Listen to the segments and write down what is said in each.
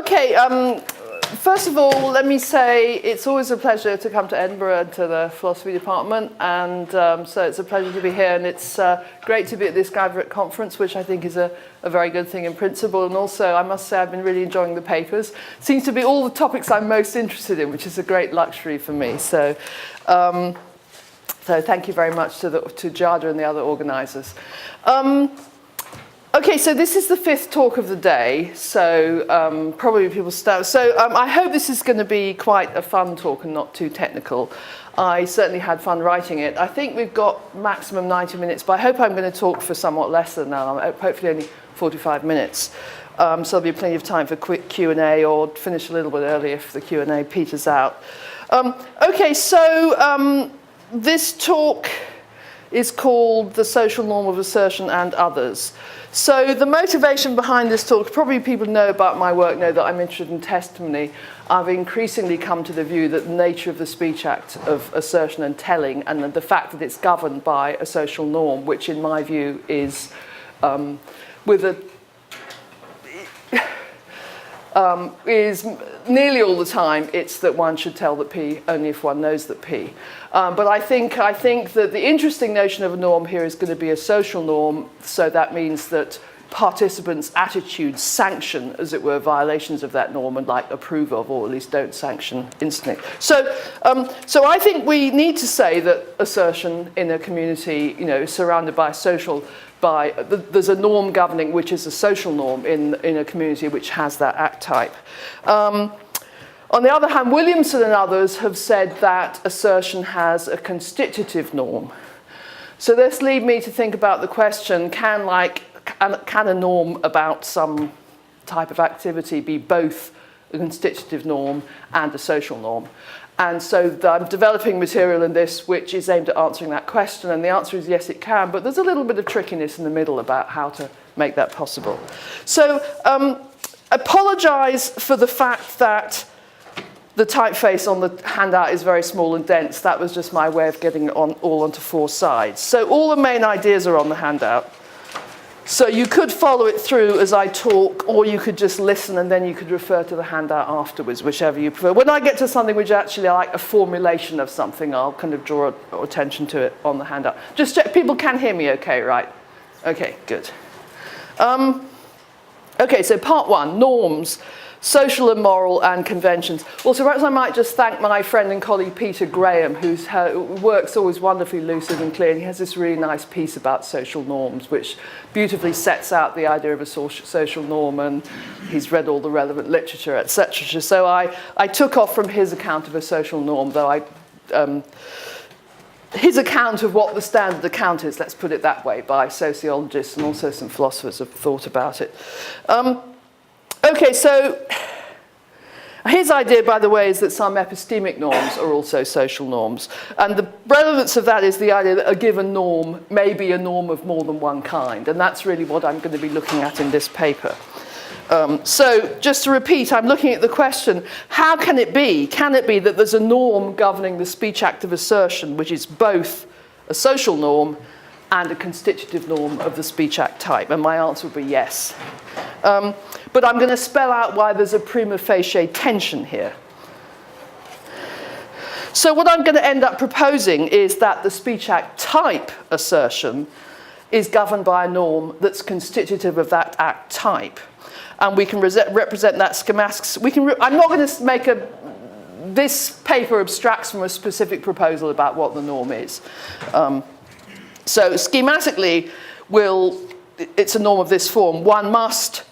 Okay, first of all, let me say it's always a pleasure to come to Edinburgh and to the philosophy department, and so it's a pleasure to be here, and it's great to be at this graduate conference, which I think is a very good thing in principle, and also I must say I've been really enjoying the papers. Seems to be all the topics I'm most interested in, which is a great luxury for me. So thank you very much to Jada and the other organisers. Okay, so this is the fifth talk of the day, so probably people start. So I hope this is going to be quite a fun talk and not too technical. I certainly had fun writing it. I think we've got maximum 90 minutes, but I hope I'm going to talk for somewhat less than that, hopefully only 45 minutes. So there'll be plenty of time for quick Q&A or finish a little bit early if the Q&A peters out. Okay, so this talk is called The Social Norm of Assertion and Others. So the motivation behind this talk, probably people know about my work know that I'm interested in testimony. I've increasingly come to the view that the nature of the speech act of assertion and telling, and the fact that it's governed by a social norm, which in my view is is nearly all the time it's that one should tell that P only if one knows that P. But I think that the interesting notion of a norm here is going to be a social norm, so that means that participants' attitudes sanction, as it were, violations of that norm and like approve of, or at least don't sanction instantly. So I think we need to say that assertion in a community, is surrounded by there's a norm governing which is a social norm in a community which has that act type. On the other hand, Williamson and others have said that assertion has a constitutive norm. So this leads me to think about the question, can a norm about some type of activity be both a constitutive norm and a social norm? And so I'm developing material in this which is aimed at answering that question, and the answer is yes, it can, but there's a little bit of trickiness in the middle about how to make that possible. So apologise for the fact that the typeface on the handout is very small and dense. That was just my way of getting it all onto four sides. So all the main ideas are on the handout. So you could follow it through as I talk, or you could just listen and then you could refer to the handout afterwards, whichever you prefer. When I get to something which actually like a formulation of something, I'll kind of draw attention to it on the handout. Just check, people can hear me okay, right? Okay, good. Okay, so part one, norms. Social and moral and conventions. Also, perhaps I might just thank my friend and colleague Peter Graham, whose work's always wonderfully lucid and clear. And he has this really nice piece about social norms, which beautifully sets out the idea of a social norm, and he's read all the relevant literature, etc. So I took off from his account of a social norm, though his account of what the standard account is, let's put it that way, by sociologists and also some philosophers have thought about it. Okay, so his idea, by the way, is that some epistemic norms are also social norms. And the relevance of that is the idea that a given norm may be a norm of more than one kind. And that's really what I'm going to be looking at in this paper. So just to repeat, I'm looking at the question, how can it be? Can it be that there's a norm governing the speech act of assertion, which is both a social norm and a constitutive norm of the speech act type? And my answer would be yes. But I'm going to spell out why there's a prima facie tension here. So what I'm going to end up proposing is that the speech act type assertion is governed by a norm that's constitutive of that act type. And we can represent that schematics. I'm not going to make this paper abstracts from a specific proposal about what the norm is. So schematically, it's a norm of this form. One must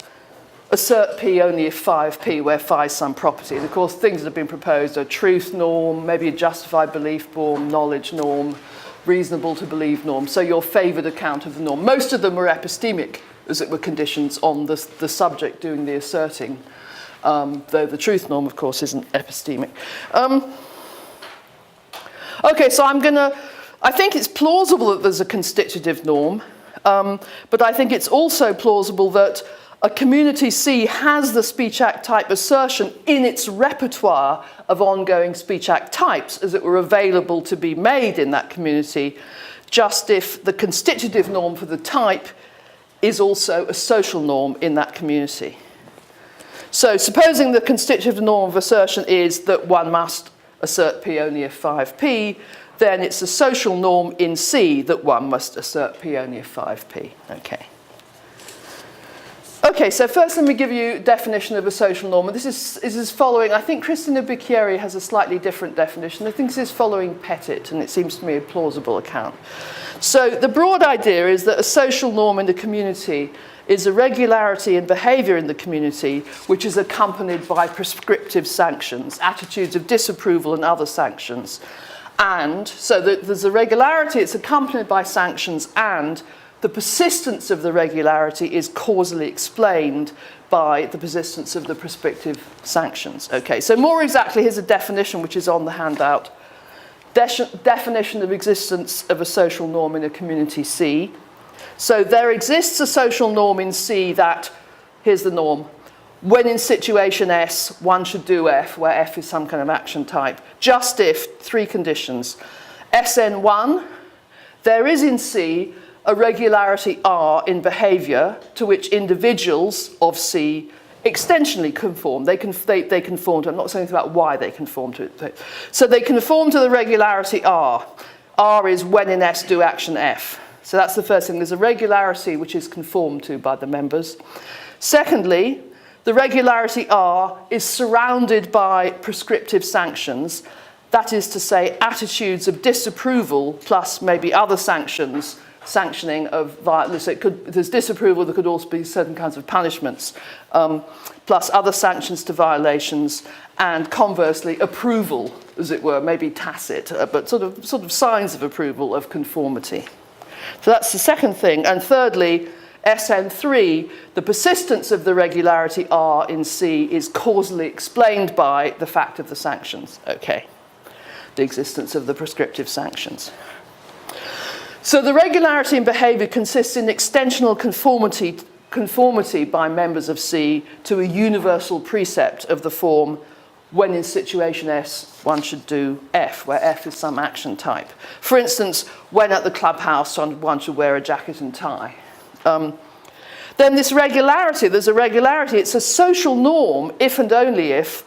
assert P only if phi of P, where phi is some property. And of course, things that have been proposed are truth norm, maybe a justified belief norm, knowledge norm, reasonable to believe norm. So your favoured account of the norm. Most of them are epistemic, as it were, conditions on the subject doing the asserting, though the truth norm, of course, isn't epistemic. Okay, so I think it's plausible that there's a constitutive norm, but I think it's also plausible that a community C has the speech act type assertion in its repertoire of ongoing speech act types, as it were, available to be made in that community, just if the constitutive norm for the type is also a social norm in that community. So supposing the constitutive norm of assertion is that one must assert P only if 5P, then it's a social norm in C that one must assert P only if 5P. Okay. Okay, so first let me give you a definition of a social norm. And this is following, I think Cristina Bicchieri has a slightly different definition. I think this is following Pettit, and it seems to me a plausible account. So the broad idea is that a social norm in the community is a regularity in behaviour in the community which is accompanied by prescriptive sanctions, attitudes of disapproval and other sanctions. And so there's a regularity, it's accompanied by sanctions, and the persistence of the regularity is causally explained by the persistence of the prescriptive sanctions. Okay, so more exactly, here's a definition which is on the handout. Definition of existence of a social norm in a community C. So there exists a social norm in C that, here's the norm, when in situation S, one should do F, where F is some kind of action type, just if, three conditions. SN1, there is in C a regularity R in behaviour to which individuals of C extensionally conform. They conform to, I'm not saying anything about why they conform to it. So they conform to the regularity R. R is when in S do action F. So that's the first thing. There's a regularity which is conformed to by the members. Secondly, the regularity R is surrounded by prescriptive sanctions. That is to say, attitudes of disapproval plus maybe other sanctions, sanctioning of violence. There's disapproval, there could also be certain kinds of punishments, plus other sanctions to violations, and conversely, approval, as it were, maybe tacit, but sort of signs of approval of conformity. So that's the second thing. And thirdly, SN3, the persistence of the regularity R in C is causally explained by the fact of the sanctions. Okay, the existence of the prescriptive sanctions. So the regularity in behaviour consists in extensional conformity by members of C to a universal precept of the form when in situation S, one should do F, where F is some action type. For instance, when at the clubhouse, one should wear a jacket and tie. Then this regularity, there's a regularity, it's a social norm if and only if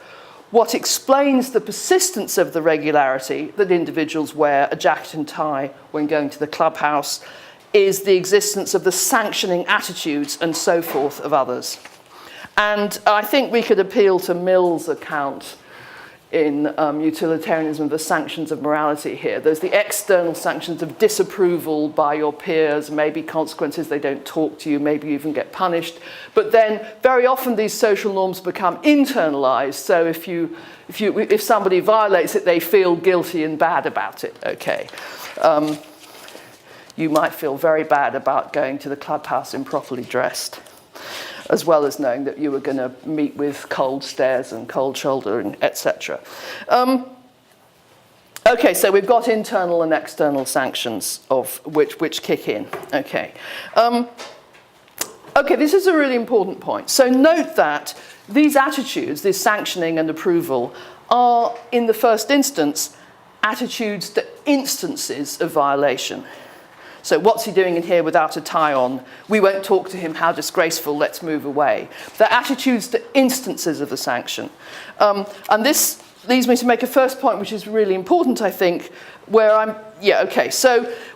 what explains the persistence of the regularity that individuals wear a jacket and tie when going to the clubhouse is the existence of the sanctioning attitudes and so forth of others. And I think we could appeal to Mill's account in Utilitarianism of the sanctions of morality here. There's the external sanctions of disapproval by your peers, maybe consequences, they don't talk to you, maybe you even get punished. But then very often these social norms become internalized. So if somebody violates it, they feel guilty and bad about it. Okay. You might feel very bad about going to the clubhouse improperly dressed, as well as knowing that you were going to meet with cold stares and cold shoulder, and etc. Okay, so we've got internal and external sanctions of which kick in. Okay. Okay, this is a really important point. So note that these attitudes, this sanctioning and approval, are, in the first instance, attitudes to instances of violation. So what's he doing in here without a tie on? We won't talk to him, how disgraceful, let's move away. They're attitudes to instances of the sanction. And this leads me to make a first point, which is really important, I think, where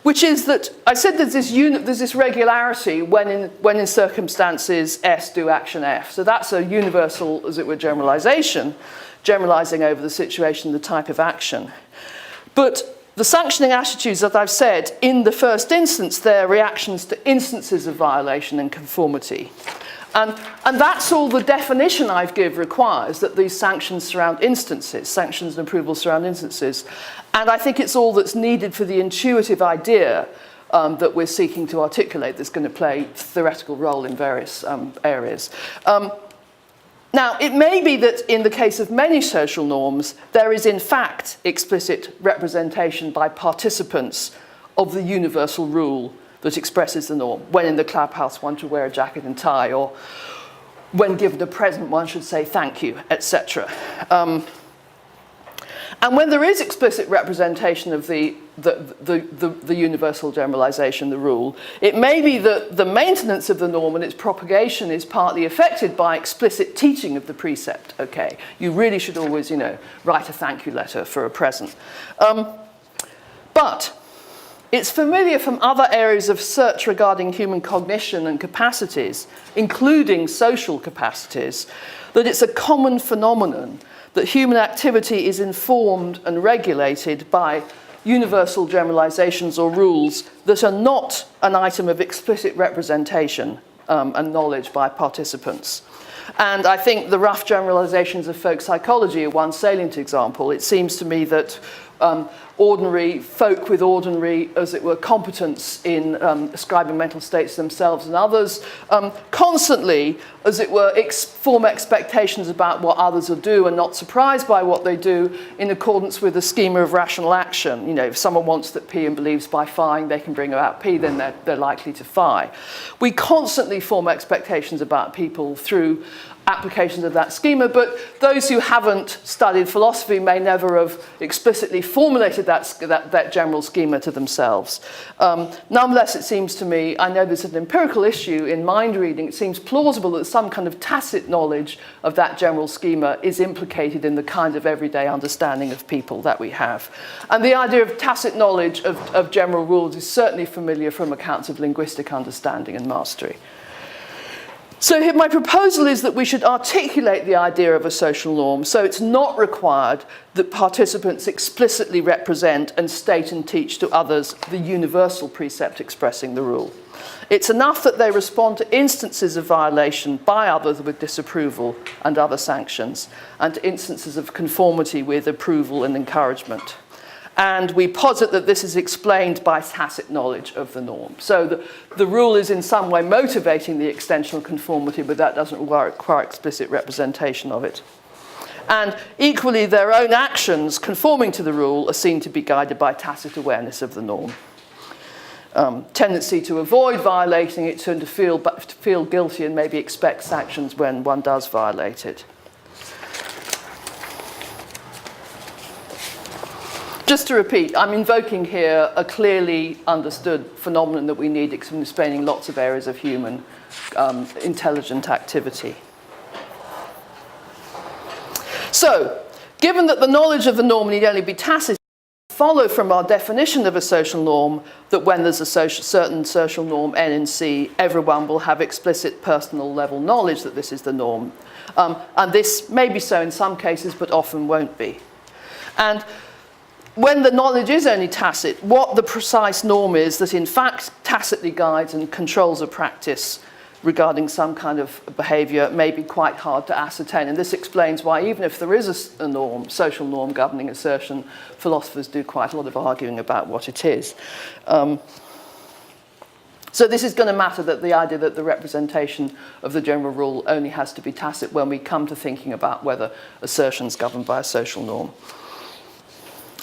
which is that I said there's this regularity when in circumstances S do action F. So that's a universal, as it were, generalization, generalizing over the situation, the type of action. But the sanctioning attitudes that I've said, in the first instance, they're reactions to instances of violation and conformity. And that's all the definition I've given requires, that these sanctions surround instances, sanctions and approval surround instances. And I think it's all that's needed for the intuitive idea that we're seeking to articulate that's going to play a theoretical role in various areas. Now, it may be that in the case of many social norms, there is in fact explicit representation by participants of the universal rule that expresses the norm. When in the clubhouse, one should wear a jacket and tie, or when given a present, one should say thank you, etc. And when there is explicit representation of the universal generalization, the rule, it may be that the maintenance of the norm and its propagation is partly affected by explicit teaching of the precept. Okay, you really should always, write a thank you letter for a present. But it's familiar from other areas of research regarding human cognition and capacities, including social capacities, that it's a common phenomenon that human activity is informed and regulated by universal generalizations or rules that are not an item of explicit representation and knowledge by participants. And I think the rough generalizations of folk psychology are one salient example. It seems to me that ordinary folk with ordinary, as it were, competence in ascribing mental states to themselves and others, constantly, as it were, form expectations about what others will do and not surprised by what they do in accordance with a schema of rational action. If someone wants that P and believes by phi they can bring about P, then they're likely to phi. We constantly form expectations about people through applications of that schema, but those who haven't studied philosophy may never have explicitly formulated that general schema to themselves. Nonetheless, it seems to me, I know there's an empirical issue in mind reading, it seems plausible that some kind of tacit knowledge of that general schema is implicated in the kind of everyday understanding of people that we have. And the idea of tacit knowledge of general rules is certainly familiar from accounts of linguistic understanding and mastery. So here my proposal is that we should articulate the idea of a social norm so it's not required that participants explicitly represent and state and teach to others the universal precept expressing the rule. It's enough that they respond to instances of violation by others with disapproval and other sanctions, and to instances of conformity with approval and encouragement. And we posit that this is explained by tacit knowledge of the norm. So the rule is in some way motivating the extensional conformity, but that doesn't require explicit representation of it. And equally, their own actions conforming to the rule are seen to be guided by tacit awareness of the norm. Tendency to avoid violating it, to feel guilty and maybe expect sanctions when one does violate it. Just to repeat, I'm invoking here a clearly understood phenomenon that we need in explaining lots of areas of human intelligent activity. So, given that the knowledge of the norm need only be tacit, follow from our definition of a social norm that when there's a certain social norm N in C, everyone will have explicit personal level knowledge that this is the norm. And this may be so in some cases, but often won't be. And when the knowledge is only tacit, what the precise norm is that in fact tacitly guides and controls a practice regarding some kind of behaviour may be quite hard to ascertain. And this explains why even if there is a norm, social norm governing assertion, philosophers do quite a lot of arguing about what it is. So this is going to matter, that the idea that the representation of the general rule only has to be tacit when we come to thinking about whether assertion is governed by a social norm.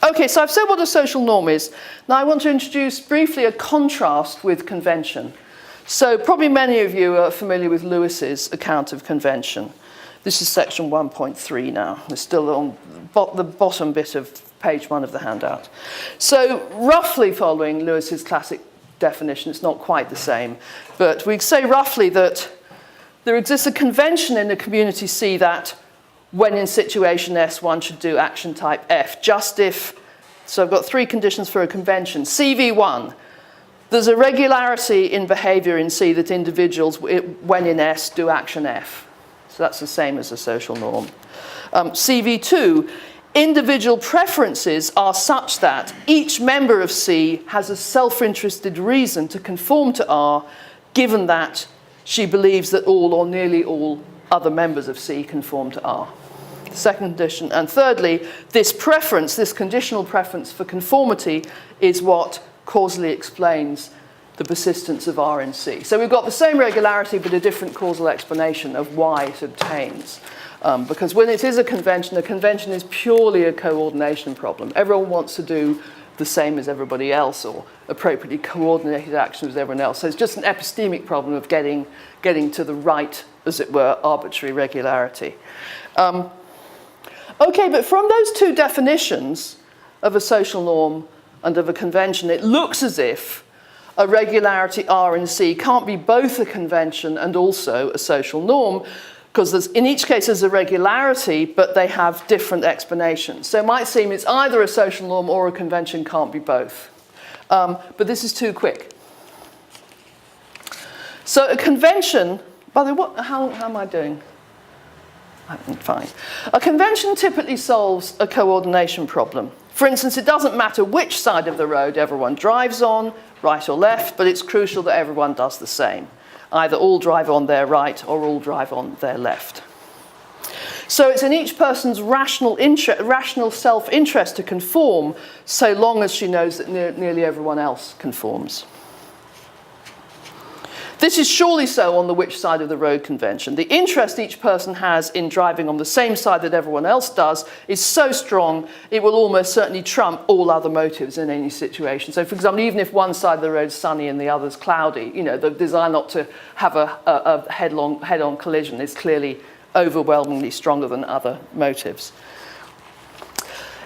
Okay, so I've said what a social norm is. Now I want to introduce briefly a contrast with convention. So probably many of you are familiar with Lewis's account of convention. This is section 1.3 now. It's still on the bottom bit of page 1 of the handout. So roughly following Lewis's classic definition, it's not quite the same, but we say roughly that there exists a convention in the community C that when in situation S, one should do action type F, just if, so I've got 3 conditions for a convention. CV1, there's a regularity in behavior in C that individuals, when in S, do action F. So that's the same as a social norm. CV2, individual preferences are such that each member of C has a self-interested reason to conform to R, given that she believes that all or nearly all other members of C conform to R. Second condition. And thirdly, this preference, this conditional preference for conformity is what causally explains the persistence of R in C. So we've got the same regularity but a different causal explanation of why it obtains. Because when it is a convention is purely a coordination problem. Everyone wants to do the same as everybody else or appropriately coordinated action with everyone else. So it's just an epistemic problem of getting to the right, as it were, arbitrary regularity. Okay, but from those two definitions of a social norm and of a convention, it looks as if a regularity R in C can't be both a convention and also a social norm, because in each case there's a regularity, but they have different explanations. So it might seem it's either a social norm or a convention, can't be both. But this is too quick. So a convention, by the way, how am I doing? I'm fine. A convention typically solves a coordination problem. For instance, it doesn't matter which side of the road everyone drives on, right or left, but it's crucial that everyone does the same. Either all drive on their right or all drive on their left. So it's in each person's rational self-interest to conform, so long as she knows that nearly everyone else conforms. This is surely so on the which side of the road convention. The interest each person has in driving on the same side that everyone else does is so strong, it will almost certainly trump all other motives in any situation. So, for example, even if one side of the road is sunny and the other's cloudy, the desire not to have a head-on collision is clearly overwhelmingly stronger than other motives.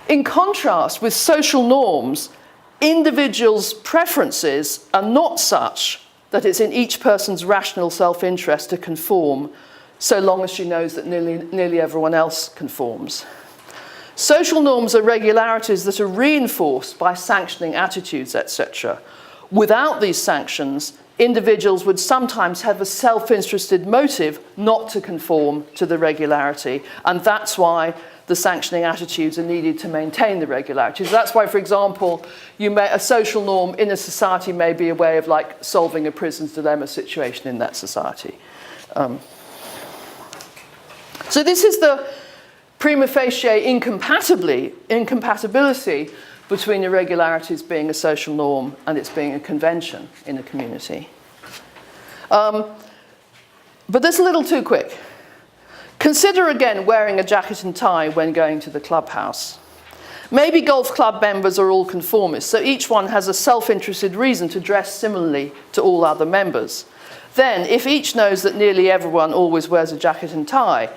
In contrast with social norms, individuals' preferences are not such that it's in each person's rational self-interest to conform, so long as she knows that nearly everyone else conforms. Social norms are regularities that are reinforced by sanctioning attitudes, etc. Without these sanctions, individuals would sometimes have a self-interested motive not to conform to the regularity, and that's why the sanctioning attitudes are needed to maintain the regularity. So that's why, for example, a social norm in a society may be a way of solving a prisoner's dilemma situation in that society. So this is the prima facie incompatibility between irregularities being a social norm and its being a convention in a community. But that's a little too quick. Consider again wearing a jacket and tie when going to the clubhouse. Maybe golf club members are all conformists, so each one has a self-interested reason to dress similarly to all other members. Then, if each knows that nearly everyone always wears a jacket and tie,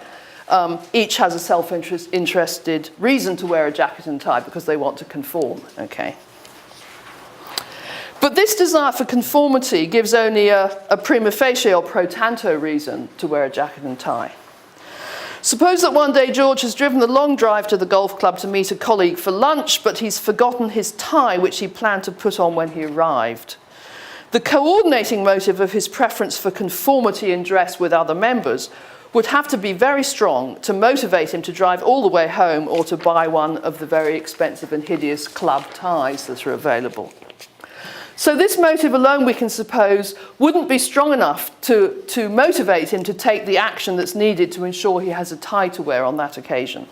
each has a self-interested reason to wear a jacket and tie because they want to conform, okay? But this desire for conformity gives only a prima facie or pro tanto reason to wear a jacket and tie. Suppose that one day George has driven the long drive to the golf club to meet a colleague for lunch, but he's forgotten his tie, which he planned to put on when he arrived. The coordinating motive of his preference for conformity in dress with other members would have to be very strong to motivate him to drive all the way home or to buy one of the very expensive and hideous club ties that are available. So this motive alone, we can suppose, wouldn't be strong enough to motivate him to take the action that's needed to ensure he has a tie to wear on that occasion.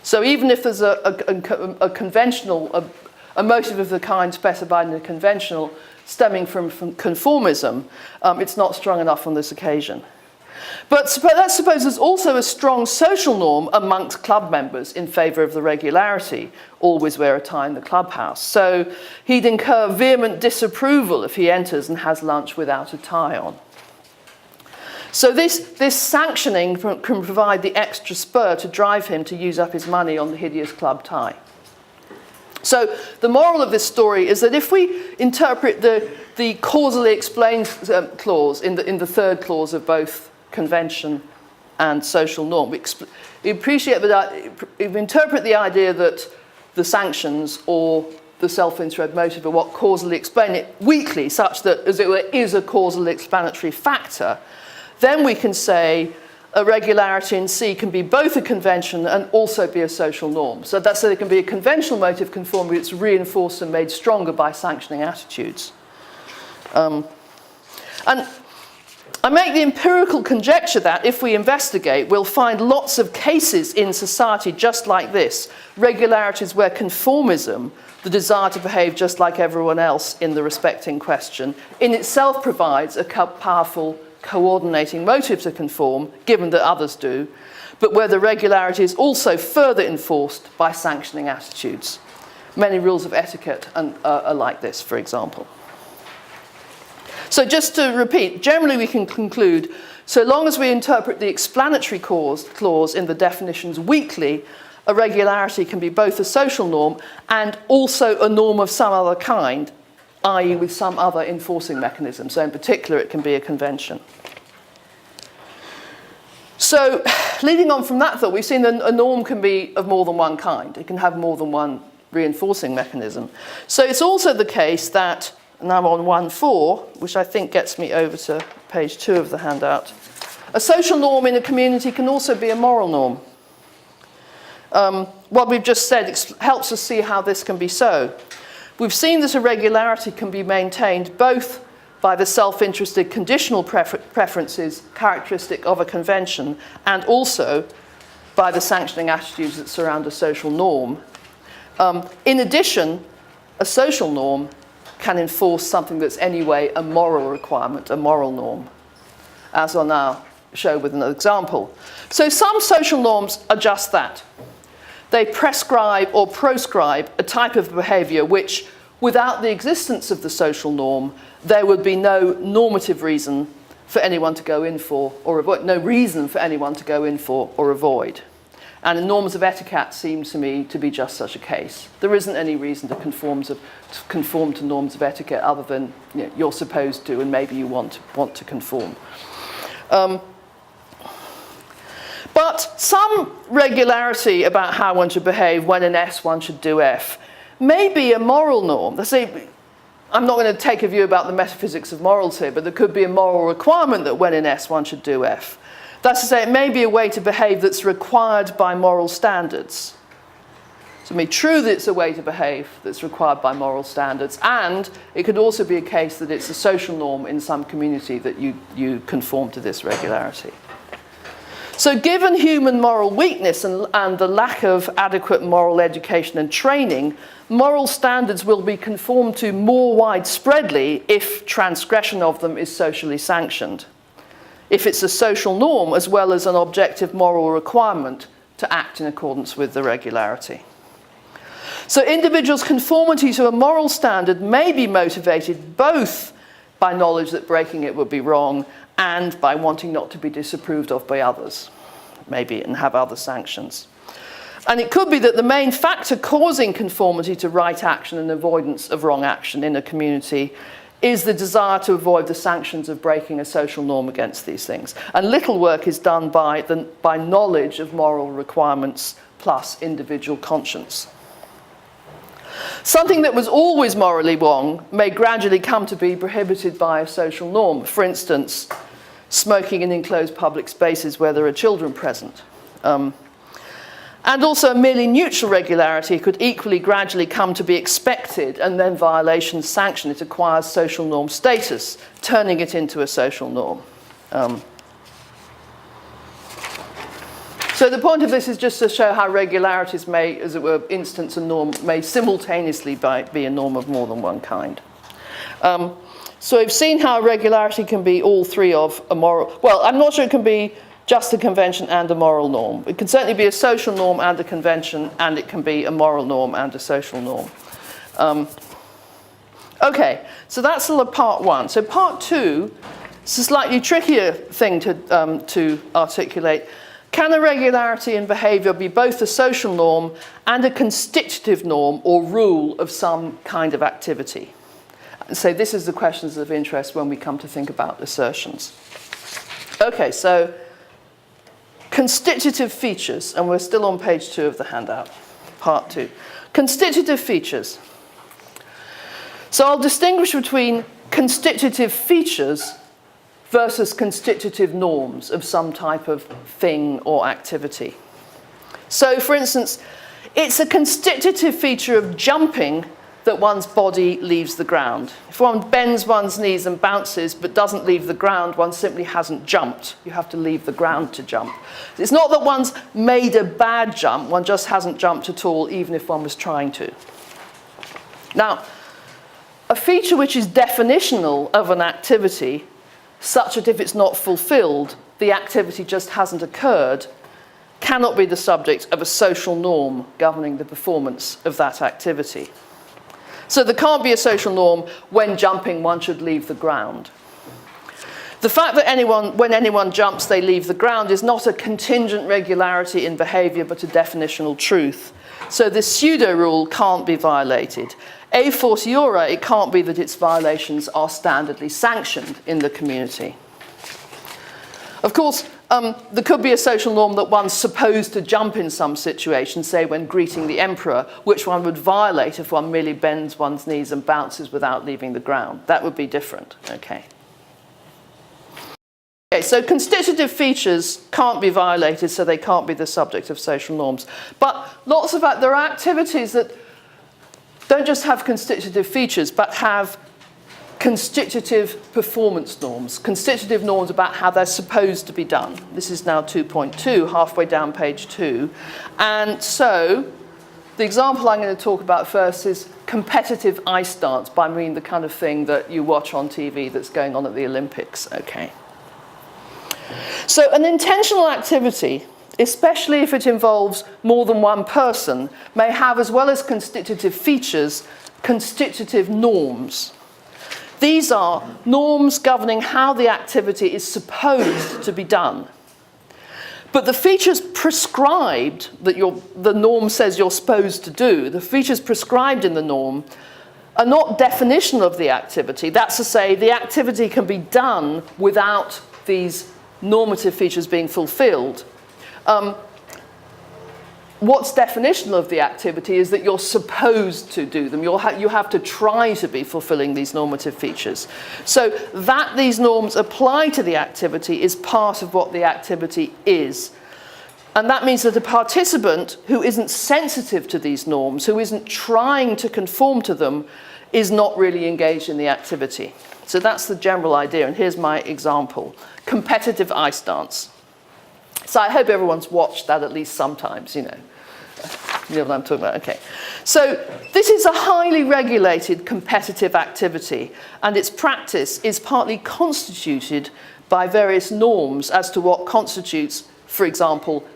So even if there's a conventional, a motive of the kind specified in a conventional stemming from conformism, it's not strong enough on this occasion. But let's suppose there's also a strong social norm amongst club members in favour of the regularity, always wear a tie in the clubhouse. So he'd incur vehement disapproval if he enters and has lunch without a tie on. So this sanctioning can provide the extra spur to drive him to use up his money on the hideous club tie. So the moral of this story is that if we interpret the causally explained clause in the third clause of both convention and social norm, we appreciate that we interpret the idea that the sanctions or the self-interest motive are what causally explain it weakly, such that, as it were, is a causal explanatory factor, then we can say a regularity in C can be both a convention and also be a social norm. So that's so there can be a conventional motive conformity that's reinforced and made stronger by sanctioning attitudes. And I make the empirical conjecture that if we investigate, we'll find lots of cases in society just like this, regularities where conformism, the desire to behave just like everyone else in the respect in question, in itself provides a powerful coordinating motive to conform, given that others do, but where the regularity is also further enforced by sanctioning attitudes. Many rules of etiquette are like this, for example. So just to repeat, generally we can conclude So long as we interpret the explanatory clause in the definitions weakly, a regularity can be both a social norm and also a norm of some other kind, i.e. with some other enforcing mechanism. So in particular, it can be a convention. So leading on from that thought, we've seen that a norm can be of more than one kind. It can have more than one reinforcing mechanism. So it's also the case that, and I'm on 1.4, which I think gets me over to page 2 of the handout, a social norm in a community can also be a moral norm. What we've just said helps us see how this can be so. We've seen that a regularity can be maintained both by the self-interested conditional preferences characteristic of a convention and also by the sanctioning attitudes that surround a social norm. In addition, a social norm can enforce something that's anyway a moral requirement, a moral norm, as I'll now show with an example. So some social norms are just that. They prescribe or proscribe a type of behaviour which, without the existence of the social norm, there would be no normative reason for anyone to go in for or avoid, no reason for anyone to go in for or avoid. And the norms of etiquette seem to me to be just such a case. There isn't any reason to conform to norms of etiquette other than you're supposed to and maybe you want to conform. But some regularity about how one should behave when in S one should do F may be a moral norm. Let's say, I'm not going to take a view about the metaphysics of morals here, but there could be a moral requirement that when in S one should do F. That's to say, it may be a way to behave that's required by moral standards. So it may be true that it's a way to behave that's required by moral standards, and it could also be a case that it's a social norm in some community that you conform to this regularity. So given human moral weakness and the lack of adequate moral education and training, moral standards will be conformed to more widespreadly if transgression of them is socially sanctioned. If it's a social norm as well as an objective moral requirement to act in accordance with the regularity. So individuals' conformity to a moral standard may be motivated both by knowledge that breaking it would be wrong and by wanting not to be disapproved of by others, maybe, and have other sanctions. And it could be that the main factor causing conformity to right action and avoidance of wrong action in a community is the desire to avoid the sanctions of breaking a social norm against these things. And little work is done by knowledge of moral requirements plus individual conscience. Something that was always morally wrong may gradually come to be prohibited by a social norm. For instance, smoking in enclosed public spaces where there are children present. And also a merely neutral regularity could equally gradually come to be expected and then violations sanctioned. It acquires social norm status, turning it into a social norm. So the point of this is just to show how regularities may, as it were, instance a norm, may simultaneously be a norm of more than one kind. So we've seen how regularity can be all three of a moral, well, I'm not sure it can be just a convention and a moral norm. It can certainly be a social norm and a convention, and it can be a moral norm and a social norm. Okay, so that's all of part one. So part two, it's a slightly trickier thing to articulate. Can a regularity in behaviour be both a social norm and a constitutive norm or rule of some kind of activity? So this is the questions of interest when we come to think about assertions. Okay, so constitutive features, and we're still on page 2 of the handout, part 2. Constitutive features. So I'll distinguish between constitutive features versus constitutive norms of some type of thing or activity. So for instance, it's a constitutive feature of jumping that one's body leaves the ground. If one bends one's knees and bounces but doesn't leave the ground, one simply hasn't jumped. You have to leave the ground to jump. It's not that one's made a bad jump, one just hasn't jumped at all, even if one was trying to. Now, a feature which is definitional of an activity, such that if it's not fulfilled, the activity just hasn't occurred, cannot be the subject of a social norm governing the performance of that activity. So there can't be a social norm when jumping one should leave the ground. The fact that when anyone jumps, they leave the ground is not a contingent regularity in behavior, but a definitional truth. So this pseudo rule can't be violated. A fortiori, it can't be that its violations are standardly sanctioned in the community. Of course, there could be a social norm that one's supposed to jump in some situation, say when greeting the emperor, which one would violate if one merely bends one's knees and bounces without leaving the ground. That would be different, okay. Okay, so constitutive features can't be violated, so they can't be the subject of social norms. But there are activities that don't just have constitutive features, but have constitutive performance norms, constitutive norms about how they're supposed to be done. This is now 2.2, halfway down page 2. And so the example I'm going to talk about first is competitive ice dance, by meaning the kind of thing that you watch on TV that's going on at the Olympics, okay. So an intentional activity, especially if it involves more than one person, may have, as well as constitutive features, constitutive norms. These are norms governing how the activity is supposed to be done. But the features prescribed that the norm says you're supposed to do, the features prescribed in the norm, are not definitional of the activity. That's to say, the activity can be done without these normative features being fulfilled. What's definitional of the activity is that you're supposed to do them. You have to try to be fulfilling these normative features. So that these norms apply to the activity is part of what the activity is. And that means that a participant who isn't sensitive to these norms, who isn't trying to conform to them, is not really engaged in the activity. So that's the general idea, and here's my example. Competitive ice dance. So I hope everyone's watched that at least sometimes, you know. You know what I'm talking about, okay. So this is a highly regulated competitive activity, and its practice is partly constituted by various norms as to what constitutes, for example,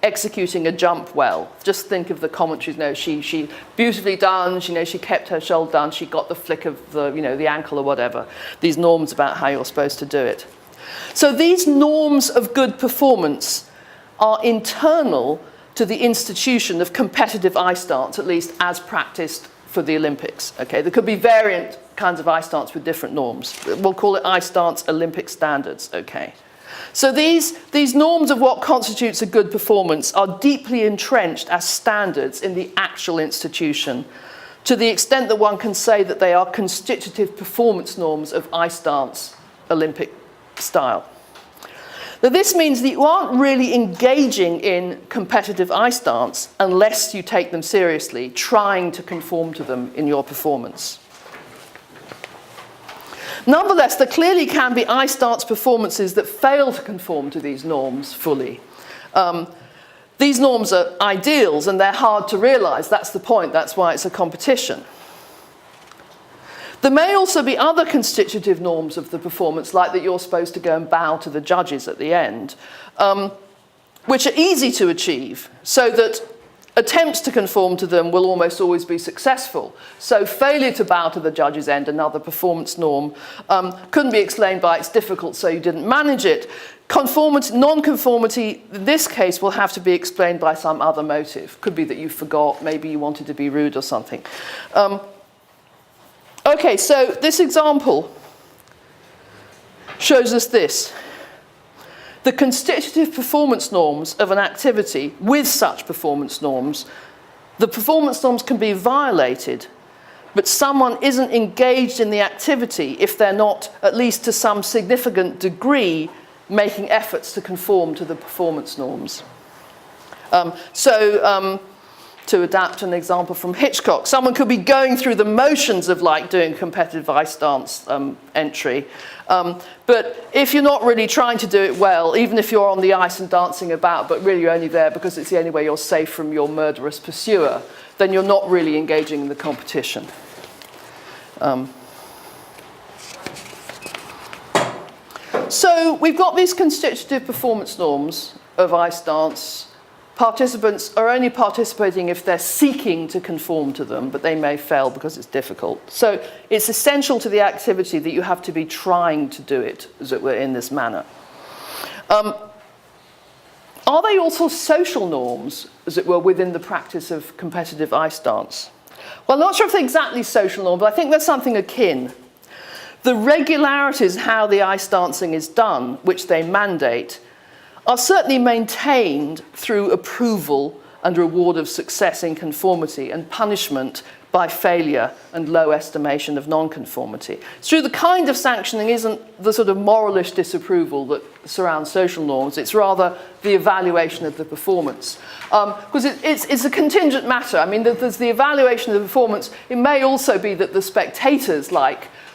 executing a jump well. Just think of the commentaries. No, she beautifully done. She kept her shoulder done. She got the flick of the ankle or whatever. These norms about how you're supposed to do it. So these norms of good performance are internal to the institution of competitive ice dance, at least as practiced for the Olympics. Okay, there could be variant kinds of ice dance with different norms. We'll call it ice dance Olympic standards. Okay. So these norms of what constitutes a good performance are deeply entrenched as standards in the actual institution, to the extent that one can say that they are constitutive performance norms of ice dance Olympic style. Now, this means that you aren't really engaging in competitive ice dance unless you take them seriously, trying to conform to them in your performance. Nonetheless, there clearly can be ice dance performances that fail to conform to these norms fully. These norms are ideals and they're hard to realize. That's the point. That's why it's a competition. There may also be other constitutive norms of the performance, like that you're supposed to go and bow to the judges at the end, which are easy to achieve, so that attempts to conform to them will almost always be successful. So failure to bow to the judge's end, another performance norm, couldn't be explained by it's difficult, so you didn't manage it. Non-conformity, in this case, will have to be explained by some other motive. Could be that you forgot, maybe you wanted to be rude or something. Okay, so this example shows us this. The constitutive performance norms of an activity with such performance norms, the performance norms can be violated, but someone isn't engaged in the activity if they're not, at least to some significant degree, making efforts to conform to the performance norms. To adapt an example from Hitchcock, someone could be going through the motions of like doing competitive ice dance entry, but if you're not really trying to do it well, even if you're on the ice and dancing about, but really you're only there because it's the only way you're safe from your murderous pursuer, then you're not really engaging in the competition. So we've got these constitutive performance norms of ice dance participants are only participating if they're seeking to conform to them, but they may fail because it's difficult. So it's essential to the activity that you have to be trying to do it, as it were, in this manner. Are they also social norms, as it were, within the practice of competitive I stance? Well, I'm not sure if they're exactly social norms, but I think there's something akin. The regularities how the I stancing is done, which they mandate, are certainly maintained through approval and reward of success in conformity and punishment by failure and low estimation of non-conformity. It's true the kind of sanctioning isn't the sort of moralish disapproval that surrounds social norms, it's rather the evaluation of the performance. Because it's a contingent matter. I mean, there's the evaluation of the performance. It may also be that the spectators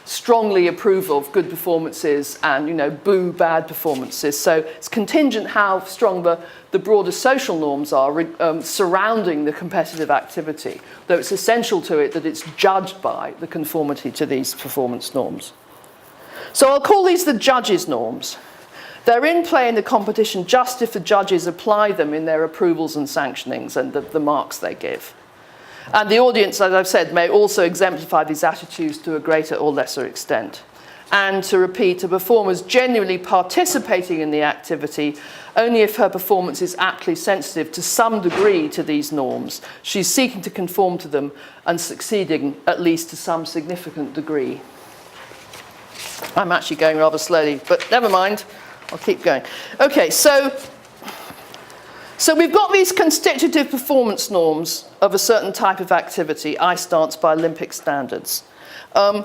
strongly approve of good performances and, boo bad performances. So it's contingent how strong the broader social norms are surrounding the competitive activity, though it's essential to it that it's judged by the conformity to these performance norms. So I'll call these the judges' norms. They're in play in the competition just if the judges apply them in their approvals and sanctionings and the marks they give. And the audience, as I've said, may also exemplify these attitudes to a greater or lesser extent. And to repeat, a performer is genuinely participating in the activity only if her performance is aptly sensitive to some degree to these norms. She's seeking to conform to them and succeeding at least to some significant degree. I'm actually going rather slowly, but never mind, I'll keep going. Okay, so we've got these constitutive performance norms of a certain type of activity, I stance by Olympic standards. And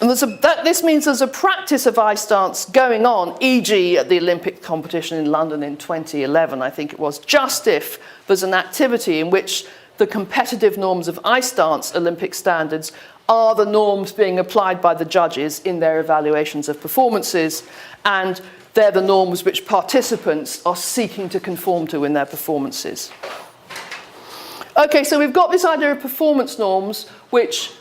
this means there's a practice of I stance going on, e.g. at the Olympic competition in London in 2011, I think it was, just if there's an activity in which the competitive norms of I stance Olympic standards are the norms being applied by the judges in their evaluations of performances, and they're the norms which participants are seeking to conform to in their performances. Okay, so we've got this idea of performance norms which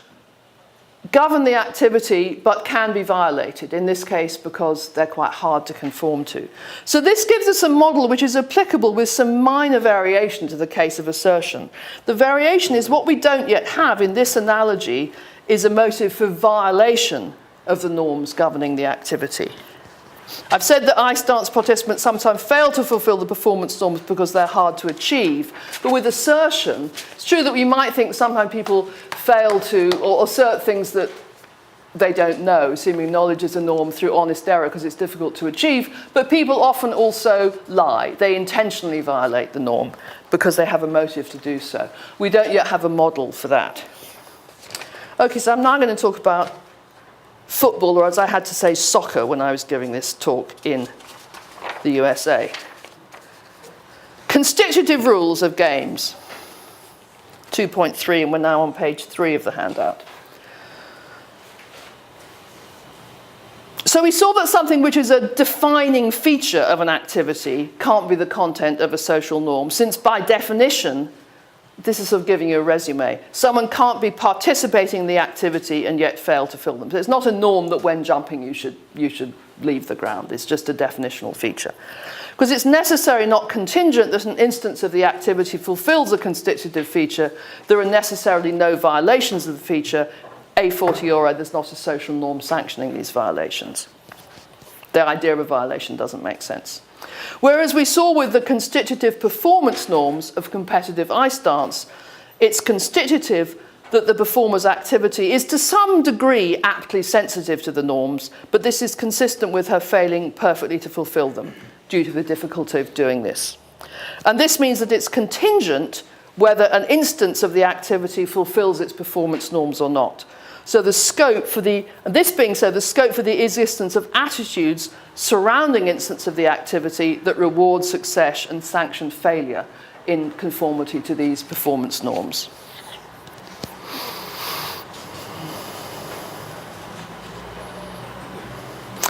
govern the activity but can be violated, in this case because they're quite hard to conform to. So this gives us a model which is applicable with some minor variation to the case of assertion. The variation is what we don't yet have in this analogy is a motive for violation of the norms governing the activity. I've said that I stance participants sometimes fail to fulfill the performance norms because they're hard to achieve. But with assertion, it's true that we might think sometimes people fail to or assert things that they don't know, assuming knowledge is a norm through honest error because it's difficult to achieve. But people often also lie. They intentionally violate the norm because they have a motive to do so. We don't yet have a model for that. Okay, so I'm now going to talk about football, or as I had to say, soccer, when I was giving this talk in the USA. Constitutive rules of games. 2.3, and we're now on page 3 of the handout. So we saw that something which is a defining feature of an activity can't be the content of a social norm, since by definition, this is sort of giving you a resume. Someone can't be participating in the activity and yet fail to fill them. So it's not a norm that when jumping you should leave the ground. It's just a definitional feature. Because it's necessary, not contingent, that an instance of the activity fulfills a constitutive feature. There are necessarily no violations of the feature. A fortiori, there's not a social norm sanctioning these violations. The idea of a violation doesn't make sense. Whereas we saw with the constitutive performance norms of competitive I stance, it's constitutive that the performer's activity is to some degree aptly sensitive to the norms, but this is consistent with her failing perfectly to fulfill them due to the difficulty of doing this. And this means that it's contingent whether an instance of the activity fulfills its performance norms or not. So the scope for the scope for the existence of attitudes surrounding instance of the activity that reward success and sanction failure in conformity to these performance norms.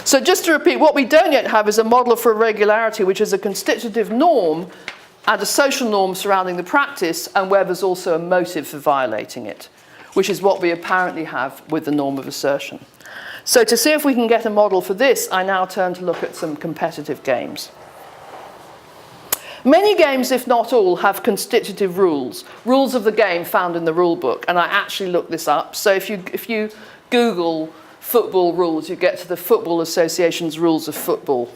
So just to repeat, what we don't yet have is a model for irregularity, which is a constitutive norm and a social norm surrounding the practice, and where there's also a motive for violating it, which is what we apparently have with the norm of assertion. So to see if we can get a model for this, I now turn to look at some competitive games. Many games, if not all, have constitutive rules, rules of the game found in the rule book, and I actually looked this up. So if you Google football rules, you get to the Football Association's rules of football,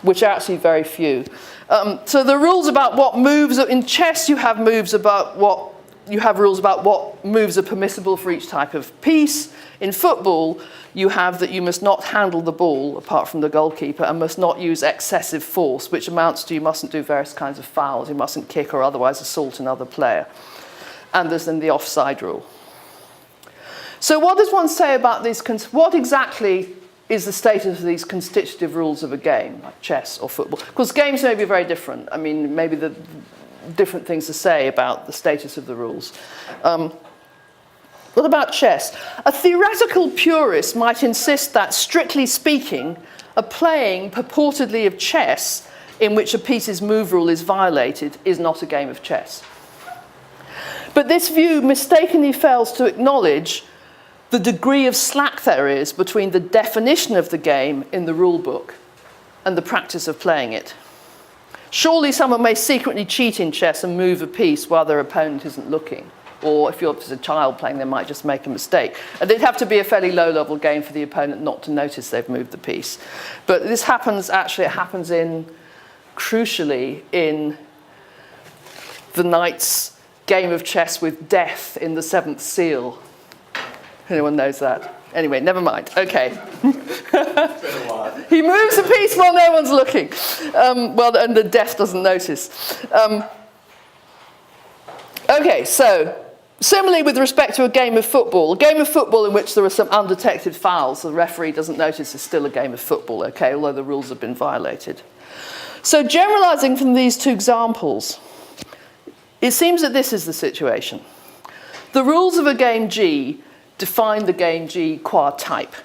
which are actually very few. So the rules about what moves, in chess you have rules about what moves are permissible for each type of piece. In football, you have that you must not handle the ball, apart from the goalkeeper, and must not use excessive force, which amounts to you mustn't do various kinds of fouls, you mustn't kick or otherwise assault another player. And there's then the offside rule. So what does one say about these, what exactly is the status of these constitutive rules of a game, like chess or football? Because games may be very different. I mean, maybe the different things to say about the status of the rules. What about chess? A theoretical purist might insist that, strictly speaking, a playing purportedly of chess in which a piece's move rule is violated is not a game of chess. But this view mistakenly fails to acknowledge the degree of slack there is between the definition of the game in the rule book and the practice of playing it. Surely someone may secretly cheat in chess and move a piece while their opponent isn't looking. Or if you're just a child playing, they might just make a mistake. And it'd have to be a fairly low-level game for the opponent not to notice they've moved the piece. But this happens, actually, it happens crucially, in the knight's game of chess with death in the Seventh Seal. Anyone knows that? Anyway, never mind. Okay. He moves a piece while no one's looking. And the death doesn't notice. Okay, so similarly with respect to a game of football in which there are some undetected fouls, the referee doesn't notice is still a game of football, okay, although the rules have been violated. So generalizing from these two examples, it seems that this is the situation. The rules of a game G define the game G qua type.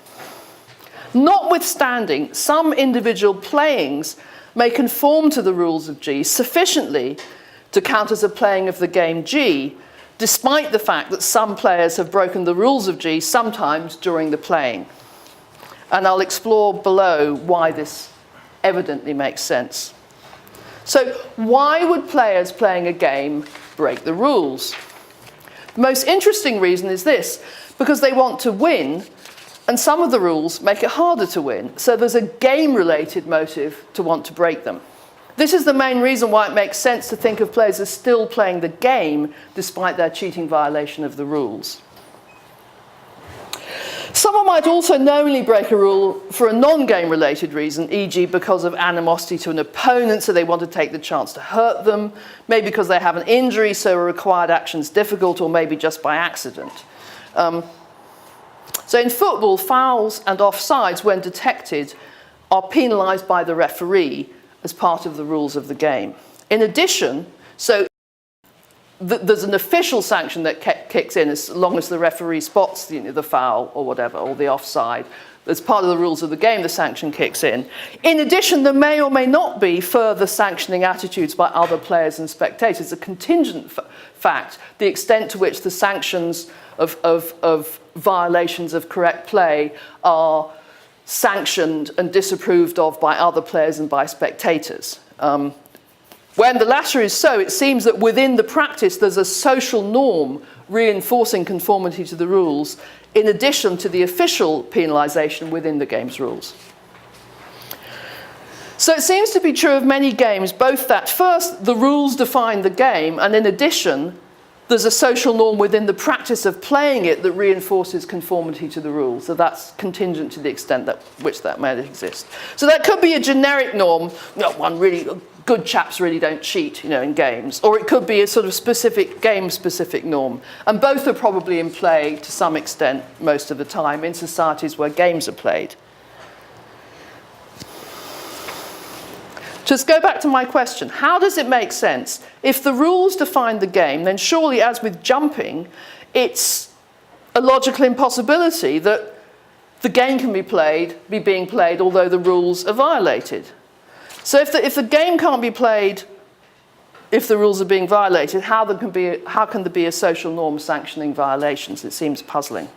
Notwithstanding, some individual playings may conform to the rules of G sufficiently to count as a playing of the game G, despite the fact that some players have broken the rules of G sometimes during the playing. And I'll explore below why this evidently makes sense. So why would players playing a game break the rules? The most interesting reason is this: because they want to win, and some of the rules make it harder to win. So there's a game-related motive to want to break them. This is the main reason why it makes sense to think of players as still playing the game despite their cheating violation of the rules. Someone might also knowingly break a rule for a non-game related reason, e.g. because of animosity to an opponent, so they want to take the chance to hurt them, maybe because they have an injury, so a required action is difficult, or maybe just by accident. So in football, fouls and offsides, when detected, are penalised by the referee as part of the rules of the game. In addition, so there's an official sanction that kicks in as long as the referee spots the foul or whatever, or the offside. As part of the rules of the game, the sanction kicks in. In addition, there may or may not be further sanctioning attitudes by other players and spectators. A contingent fact, the extent to which the sanctions of violations of correct play are sanctioned and disapproved of by other players and by spectators. When the latter is so, it seems that within the practice there's a social norm reinforcing conformity to the rules, in addition to the official penalisation within the game's rules. So it seems to be true of many games, both that first, the rules define the game, and in addition, there's a social norm within the practice of playing it that reinforces conformity to the rules. So that's contingent to the extent that which that may exist. So that could be a generic norm. Good chaps really don't cheat, in games. Or it could be a sort of specific game-specific norm. And both are probably in play to some extent most of the time in societies where games are played. Just go back to my question. How does it make sense? If the rules define the game, then surely, as with jumping, it's a logical impossibility that the game can be being played, although the rules are violated. So if the game can't be played if the rules are being violated, how can there be a social norm sanctioning violations? It seems puzzling.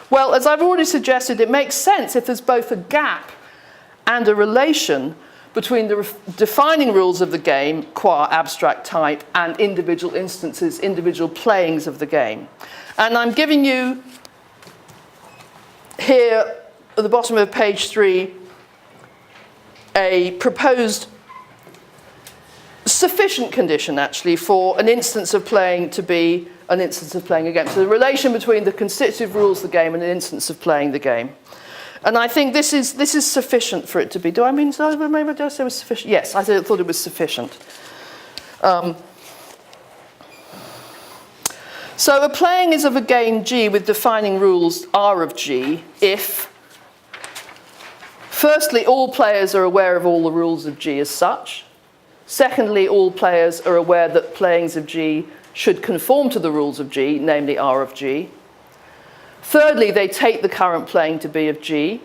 Well, as I've already suggested, it makes sense if there's both a gap and a relation between the defining rules of the game, qua abstract type, and individual instances, individual playings of the game. And I'm giving you here at the bottom of page 3 a proposed sufficient condition, actually, for an instance of playing to be an instance of playing a game. So the relation between the constitutive rules of the game and an instance of playing the game. And I think this is sufficient for it to be. Maybe did I say it was sufficient? Yes, I thought it was sufficient. So a playing is of a game G with defining rules R of G if, firstly, all players are aware of all the rules of G as such. Secondly, all players are aware that playings of G should conform to the rules of G, namely R of G. Thirdly, they take the current playing to be of G.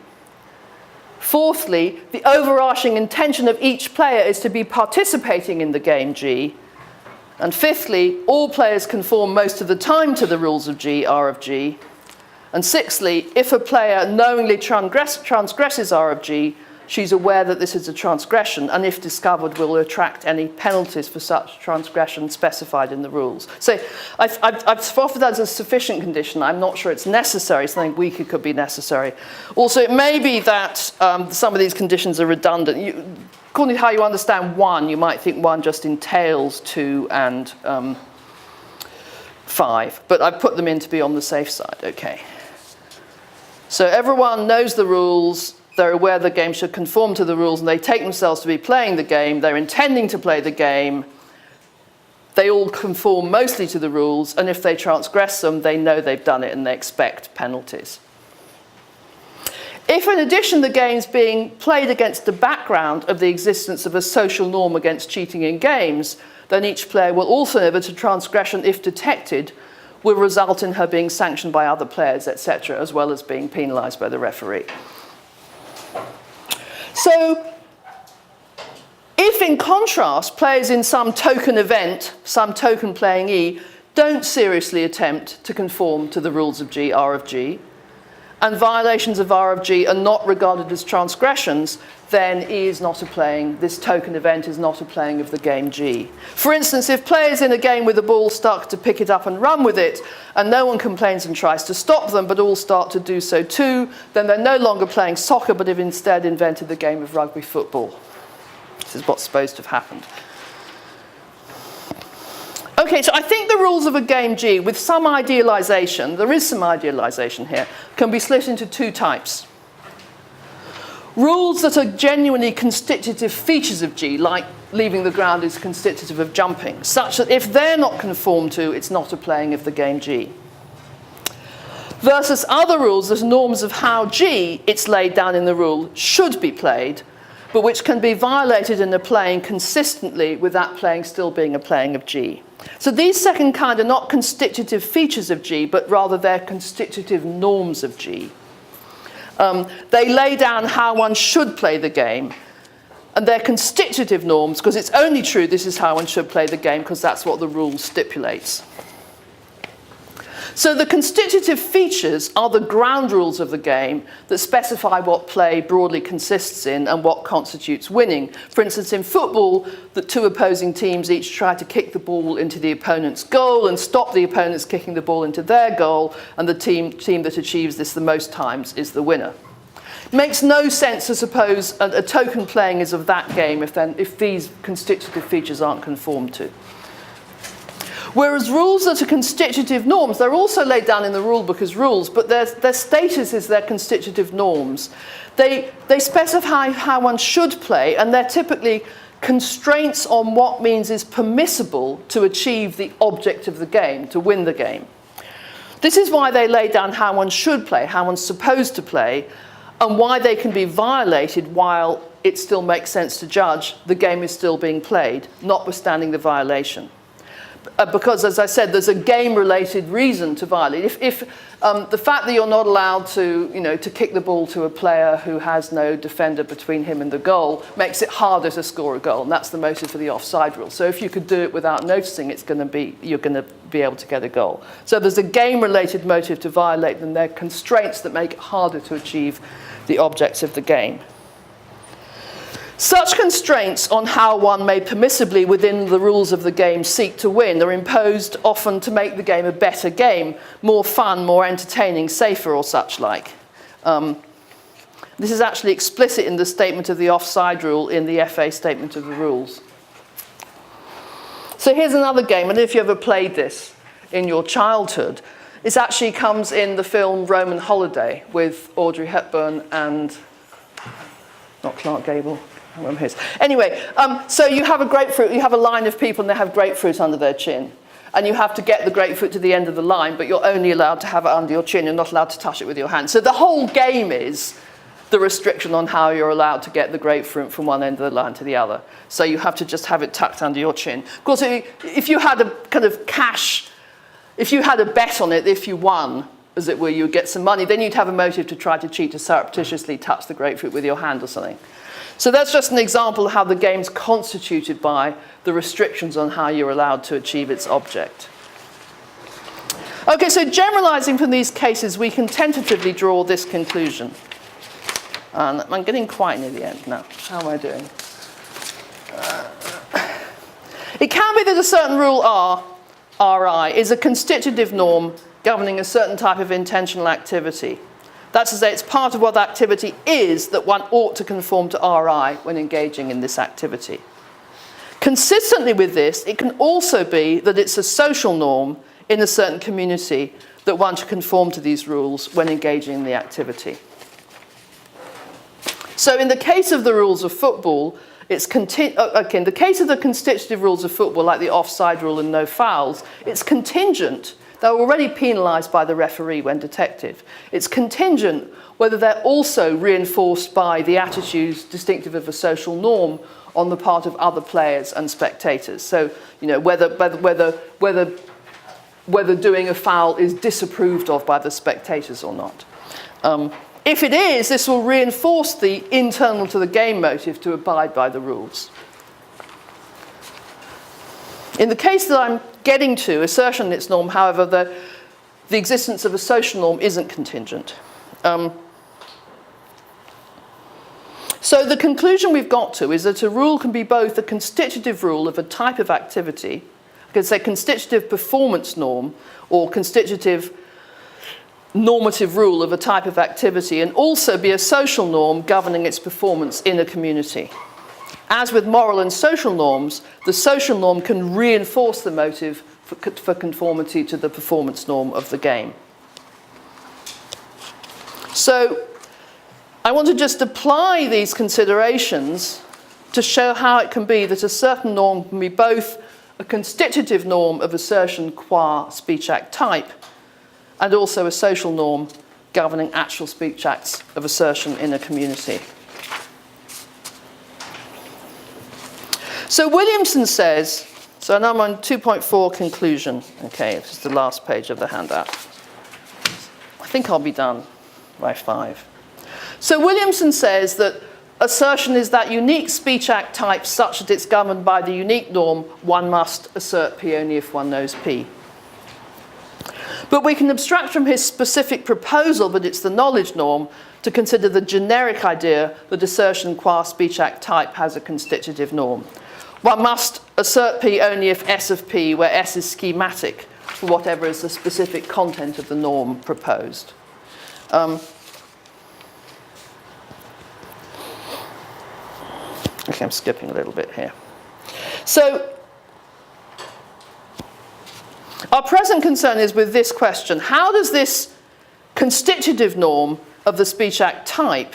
Fourthly, the overarching intention of each player is to be participating in the game G. And fifthly, all players conform most of the time to the rules of G, R of G. And sixthly, if a player knowingly transgresses R of G, she's aware that this is a transgression, and if discovered, will attract any penalties for such transgression specified in the rules. So I've offered that as a sufficient condition. I'm not sure it's necessary. Something weaker could be necessary. Also, it may be that some of these conditions are redundant. According to how you understand 1, you might think 1 just entails 2 and 5. But I've put them in to be on the safe side. Okay. So everyone knows the rules. They're aware the game should conform to the rules, and they take themselves to be playing the game. They're intending to play the game. They all conform mostly to the rules, and if they transgress them, they know they've done it and they expect penalties. If, in addition, the game's being played against the background of the existence of a social norm against cheating in games, then each player will also know that a transgression, if detected, will result in her being sanctioned by other players, etc., as well as being penalised by the referee. So, if in contrast, players in some token event, some token playing E, don't seriously attempt to conform to the rules of G, R of G, and violations of R of G are not regarded as transgressions, then E is not a playing, this token event is not a playing of the game G. For instance, if players in a game with a ball start to pick it up and run with it, and no one complains and tries to stop them, but all start to do so too, then they're no longer playing soccer, but have instead invented the game of rugby football. This is what's supposed to have happened. Okay, so I think the rules of a game G, with some idealization, there is some idealization here, can be split into 2 types. Rules that are genuinely constitutive features of G, like leaving the ground is constitutive of jumping, such that if they're not conformed to, it's not a playing of the game G. Versus other rules that are norms of how G, it's laid down in the rule, should be played, but which can be violated in a playing consistently with that playing still being a playing of G. So these second kind are not constitutive features of G, but rather they're constitutive norms of G. They lay down how one should play the game, and they're constitutive norms because it's only true this is how one should play the game because that's what the rule stipulates. So the constitutive features are the ground rules of the game that specify what play broadly consists in and what constitutes winning. For instance, in football, the 2 opposing teams each try to kick the ball into the opponent's goal and stop the opponents kicking the ball into their goal, and the team that achieves this the most times is the winner. It makes no sense to suppose a token playing is of that game if these constitutive features aren't conformed to. Whereas rules that are constitutive norms, they're also laid down in the rule book as rules, but their status is their constitutive norms. They specify how one should play, and they're typically constraints on what means is permissible to achieve the object of the game, to win the game. This is why they lay down how one should play, how one's supposed to play, and why they can be violated while it still makes sense to judge the game is still being played, notwithstanding the violation. Because, as I said, there's a game-related reason to violate. If the fact that you're not allowed to kick the ball to a player who has no defender between him and the goal makes it harder to score a goal, and that's the motive for the offside rule. So if you could do it without noticing, you're going to be able to get a goal. So there's a game-related motive to violate, and there are constraints that make it harder to achieve the objects of the game. Such constraints on how one may permissibly, within the rules of the game, seek to win are imposed often to make the game a better game, more fun, more entertaining, safer, or such like. This is actually explicit in the statement of the offside rule in the FA statement of the rules. So here's another game. I don't know if you ever played this in your childhood. It actually comes in the film Roman Holiday with Audrey Hepburn and, not Clark Gable. Anyway, so you have a grapefruit, you have a line of people and they have grapefruit under their chin. And you have to get the grapefruit to the end of the line, but you're only allowed to have it under your chin. You're not allowed to touch it with your hand. So the whole game is the restriction on how you're allowed to get the grapefruit from one end of the line to the other. So you have to just have it tucked under your chin. Of course, if you had a kind of cash, if you had a bet on it, if you won, as it were, you would get some money, then you'd have a motive to try to cheat, to surreptitiously touch the grapefruit with your hand or something. So that's just an example of how the game's constituted by the restrictions on how you're allowed to achieve its object. Okay, so generalizing from these cases, we can tentatively draw this conclusion. And I'm getting quite near the end now. How am I doing? It can be that a certain rule R, Ri, is a constitutive norm governing a certain type of intentional activity. That's to say, it's part of what the activity is that one ought to conform to Ri when engaging in this activity. Consistently with this, it can also be that it's a social norm in a certain community that one should conform to these rules when engaging in the activity. So in the case of the rules of football, in the case of the constitutive rules of football, like the offside rule and no fouls, it's contingent. They're already penalised by the referee when detected. It's contingent whether they're also reinforced by the attitudes distinctive of a social norm on the part of other players and spectators. So, you know, whether doing a foul is disapproved of by the spectators or not. If it is, this will reinforce the internal to the game motive to abide by the rules. In the case that I'm getting to, assertion and its norm, however, the existence of a social norm isn't contingent. So the conclusion we've got to is that a rule can be both a constitutive rule of a type of activity, I could say constitutive performance norm, or constitutive normative rule of a type of activity, and also be a social norm governing its performance in a community. As with moral and social norms, the social norm can reinforce the motive for conformity to the performance norm of the game. So I want to just apply these considerations to show how it can be that a certain norm can be both a constitutive norm of assertion qua speech act type, and also a social norm governing actual speech acts of assertion in a community. So Williamson says, so now I'm on 2.4 conclusion. Okay, this is the last page of the handout. I think I'll be done by 5. So Williamson says that assertion is that unique speech act type such that it's governed by the unique norm, one must assert P only if one knows P. But we can abstract from his specific proposal that it's the knowledge norm to consider the generic idea that assertion qua speech act type has a constitutive norm. One must assert P only if S of P, where S is schematic for whatever is the specific content of the norm proposed. Okay, I'm skipping a little bit here. So our present concern is with this question: how does this constitutive norm of the speech act type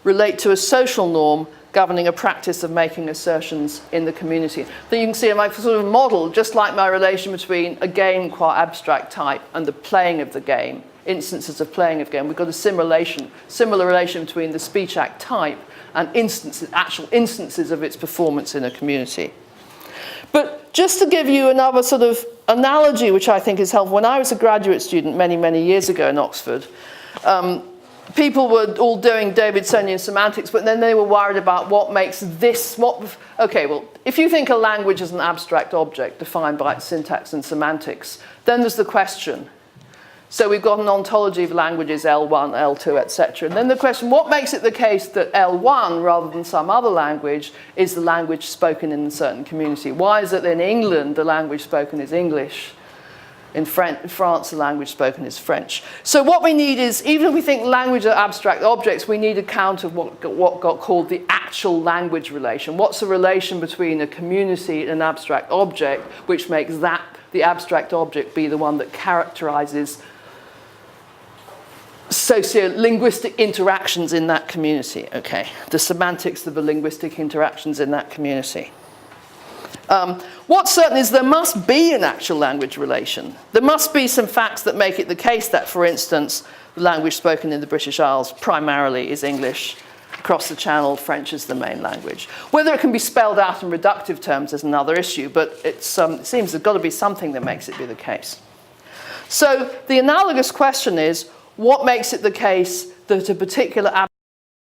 relate to a social norm governing a practice of making assertions in the community? Then you can see in my sort of model, just like my relation between a game qua abstract type and the playing of the game, instances of playing of game, we've got a similar relation between the speech act type and actual instances of its performance in a community. But just to give you another sort of analogy, which I think is helpful, when I was a graduate student many, many years ago in Oxford, people were all doing Davidsonian semantics, but then they were worried about what makes this, okay, well, if you think a language is an abstract object defined by its syntax and semantics, then there's the question, So we've got an ontology of languages, L1, L2, etc. And then the question, what makes it the case that L1, rather than some other language, is the language spoken in a certain community? Why is it that in England the language spoken is English? In France, the language spoken is French. So what we need is, even if we think language are abstract objects, we need a count of what got called the actual language relation. What's the relation between a community and an abstract object, which makes that, the abstract object, be the one that characterizes socio-linguistic interactions in that community, okay? The semantics of the linguistic interactions in that community. What's certain is there must be an actual language relation. There must be some facts that make it the case that, for instance, the language spoken in the British Isles primarily is English. Across the Channel, French is the main language. Whether it can be spelled out in reductive terms is another issue, but it seems there's got to be something that makes it be the case. So the analogous question is, what makes it the case that a particular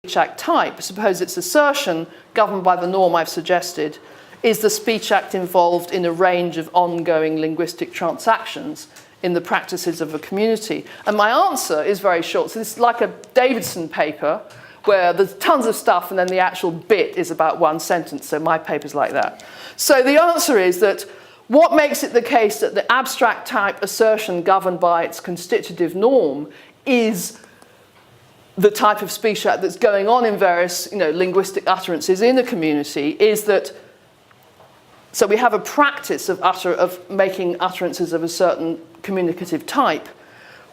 speech act type, suppose it's assertion, governed by the norm I've suggested, is the speech act involved in a range of ongoing linguistic transactions in the practices of a community? And my answer is very short. So this is like a Davidson paper where there's tons of stuff and then the actual bit is about one sentence. So my paper's like that. So the answer is that what makes it the case that the abstract type assertion governed by its constitutive norm is the type of speech act that's going on in various, linguistic utterances in a community is that, so we have a practice of making utterances of a certain communicative type.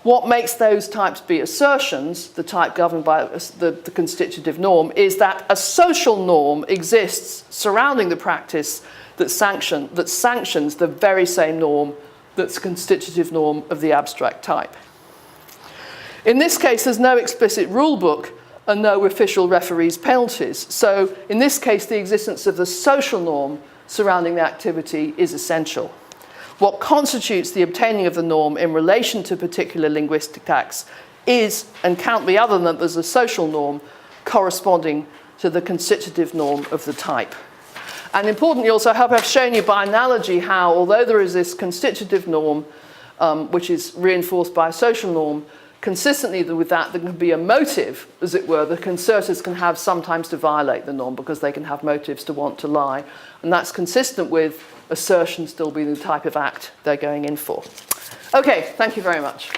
What makes those types be assertions, the type governed by the constitutive norm, is that a social norm exists surrounding the practice that sanctions the very same norm that's the constitutive norm of the abstract type. In this case, there's no explicit rule book and no official referees' penalties. So in this case, the existence of the social norm surrounding the activity is essential. What constitutes the obtaining of the norm in relation to particular linguistic acts is, and can't be other than that there's a social norm corresponding to the constitutive norm of the type. And importantly also, I hope I've shown you by analogy how, although there is this constitutive norm, which is reinforced by a social norm, consistently with that, there can be a motive, as it were, the concertors can have sometimes to violate the norm because they can have motives to want to lie. And that's consistent with assertion still being the type of act they're going in for. Okay, thank you very much.